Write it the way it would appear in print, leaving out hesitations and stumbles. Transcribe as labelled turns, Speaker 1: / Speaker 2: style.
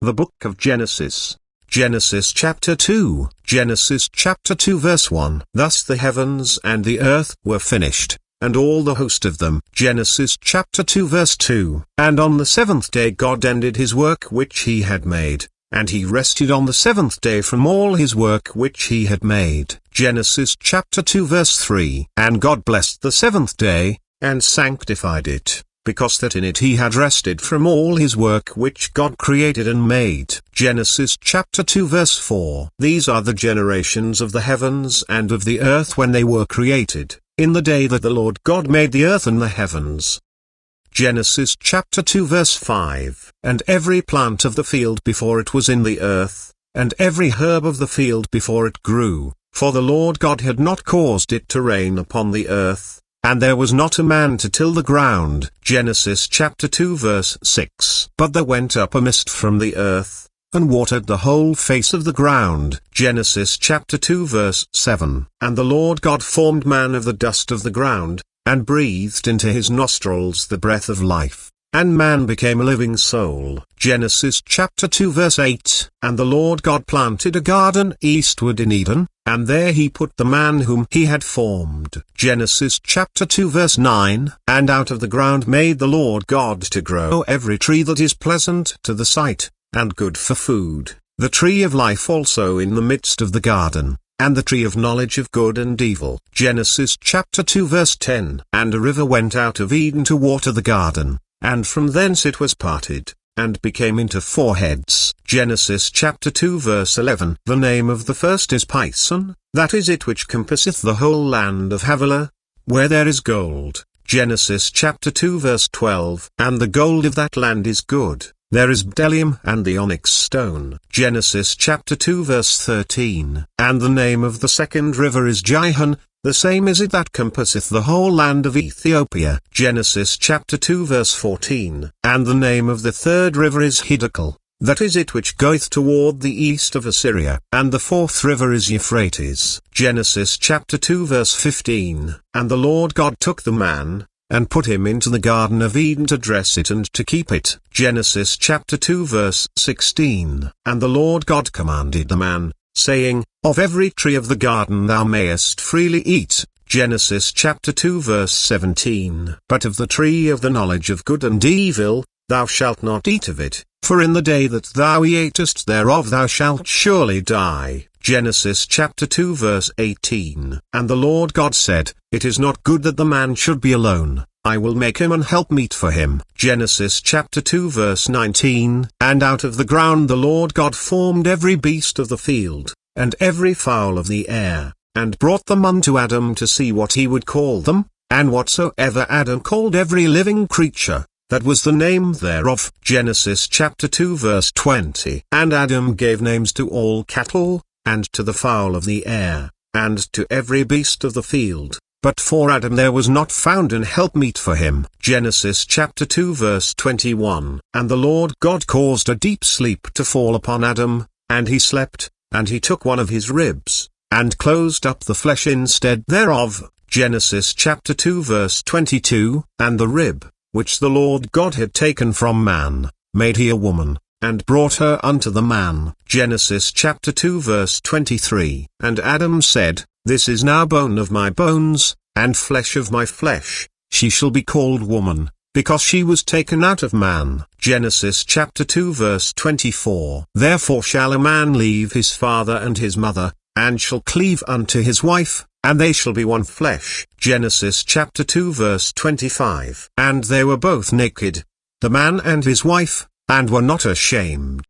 Speaker 1: The Book of Genesis. Genesis chapter 2. Genesis chapter 2 verse 1. Thus the heavens and the earth were finished, and all the host of them. Genesis chapter 2 verse 2. And on the seventh day God ended his work which he had made, and he rested on the seventh day from all his work which he had made. Genesis chapter 2 verse 3. And God blessed the seventh day, and sanctified it, because that in it he had rested from all his work which God created and made. Genesis chapter 2 verse 4. These are the generations of the heavens and of the earth when they were created, in the day that the Lord God made the earth and the heavens. Genesis chapter 2 verse 5. And every plant of the field before it was in the earth, and every herb of the field before it grew, for the Lord God had not caused it to rain upon the earth, and there was not a man to till the ground. Genesis chapter 2 verse 6. But there went up a mist from the earth, and watered the whole face of the ground. Genesis chapter 2 verse 7. And the Lord God formed man of the dust of the ground, and breathed into his nostrils the breath of life, and man became a living soul. Genesis chapter 2 verse 8. And the Lord God planted a garden eastward in Eden, and there he put the man whom he had formed. Genesis chapter 2 verse 9. And out of the ground made the Lord God to grow every tree that is pleasant to the sight, and good for food, the tree of life also in the midst of the garden, and the tree of knowledge of good and evil. Genesis chapter 2 verse 10. And a river went out of Eden to water the garden, and from thence it was parted, and became into four heads. Genesis chapter 2 verse 11. The name of the first is Pison, that is it which compasseth the whole land of Havilah, where there is gold. Genesis chapter 2 verse 12. And the gold of that land is good, there is bdellium and the onyx stone. Genesis chapter 2 verse 13. And the name of the second river is Gihon, the same is it that compasseth the whole land of Ethiopia. Genesis chapter 2 verse 14. And the name of the third river is Hiddekel, that is it which goeth toward the east of Assyria. And the fourth river is Euphrates. Genesis chapter 2 verse 15. And the Lord God took the man, and put him into the garden of Eden to dress it and to keep it. Genesis chapter 2 verse 16. And the Lord God commanded the man, saying, Of every tree of the garden thou mayest freely eat. Genesis chapter 2 verse 17. But of the tree of the knowledge of good and evil, thou shalt not eat of it, for in the day that thou eatest thereof thou shalt surely die. Genesis chapter 2 verse 18. And the Lord God said, It is not good that the man should be alone, I will make him an helpmeet for him. Genesis chapter 2 verse 19. And out of the ground the Lord God formed every beast of the field, and every fowl of the air, and brought them unto Adam to see what he would call them, and whatsoever Adam called every living creature, that was the name thereof. Genesis chapter 2 verse 20. And Adam gave names to all cattle, and to the fowl of the air, and to every beast of the field. But for Adam there was not found an helpmeet for him. Genesis chapter 2 verse 21. And the Lord God caused a deep sleep to fall upon Adam, and he slept, and he took one of his ribs, and closed up the flesh instead thereof. Genesis chapter 2 verse 22. And the rib, which the Lord God had taken from man, made he a woman, and brought her unto the man. Genesis chapter 2 verse 23. And Adam said, This is now bone of my bones, and flesh of my flesh, she shall be called woman, because she was taken out of man. Genesis chapter 2 verse 24. Therefore shall a man leave his father and his mother, and shall cleave unto his wife, and they shall be one flesh. Genesis chapter 2 verse 25. And they were both naked, the man and his wife, and were not ashamed.